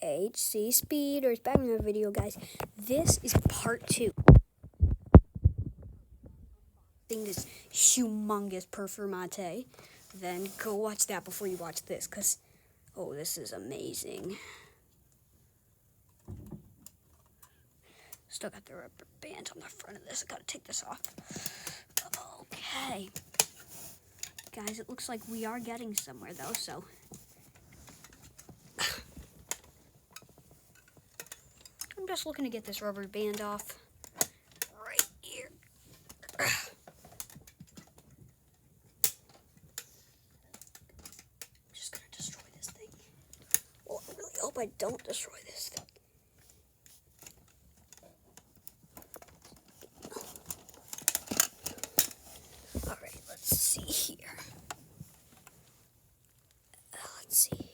HC Speeders, back in another video, guys. This is part 2. This humongous Performante. Then go watch that before you watch this, because, oh, this is amazing. Still got the rubber band on the front of this. I gotta take this off. Okay. Guys, it looks like we are getting somewhere, though, so. I'm just looking to get this rubber band off right here. Just gonna destroy this thing. Well, I really hope I don't destroy this thing. Alright, let's see here. Let's see.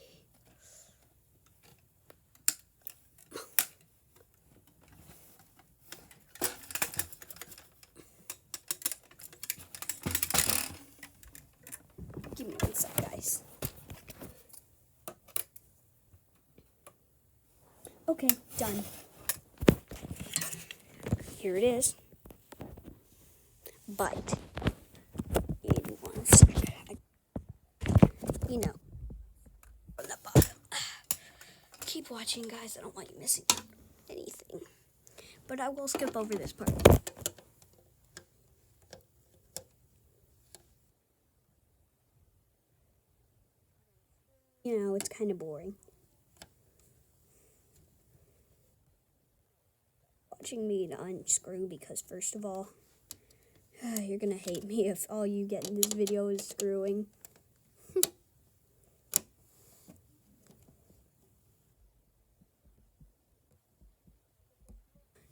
Give me one sec, guys. Okay, done. Here it is. But, in one sec, you know, from the bottom. Keep watching, guys. I don't want you missing out anything. But I will skip over this part. You know, it's kind of boring. Watching me to unscrew because, first of all, you're gonna hate me if all you get in this video is screwing.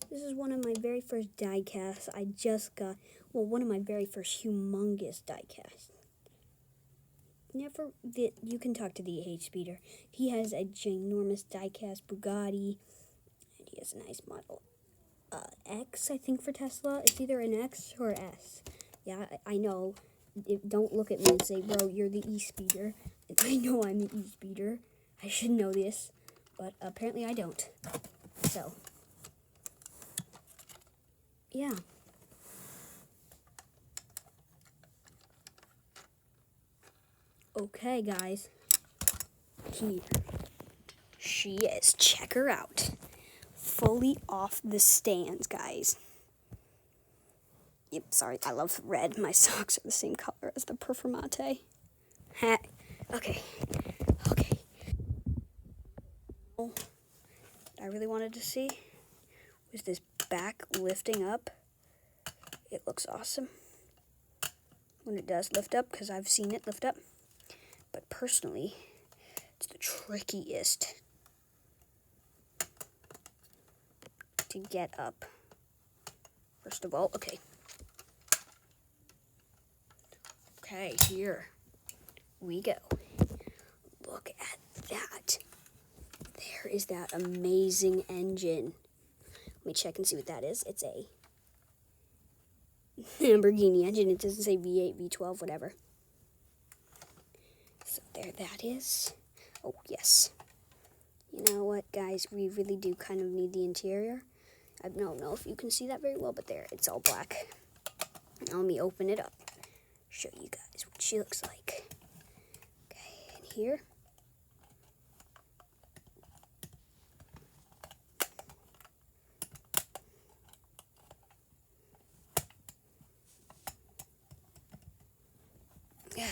This is one of my very first diecasts I just got. Well, one of my very first humongous diecasts. You can talk to the H Speeder. He has a ginormous diecast Bugatti, and he has a nice model X, I think, for Tesla. It's either an X or S. Yeah, I know. Don't look at me and say, bro, you're the E-Speeder. I know I'm the E-Speeder. I should know this, but apparently I don't. So, yeah. Okay, guys. Here she is. Check her out. Fully off the stands, guys. Yep, sorry, I love red. My socks are the same color as the Performante. Okay. What I really wanted to see was this back lifting up. It looks awesome when it does lift up, because I've seen it lift up. But personally, it's the trickiest to get up. First of all, okay, here we go. Look at that. There is that amazing engine. Let me check and see what that is. It's a Lamborghini engine. It doesn't say V8, V12, whatever. So there that is. Oh, yes. You know what, guys? We really do kind of need the interior. I don't know if you can see that very well, but there, it's all black. Now let me open it up. Show you guys what she looks like. Okay, and here. Yeah.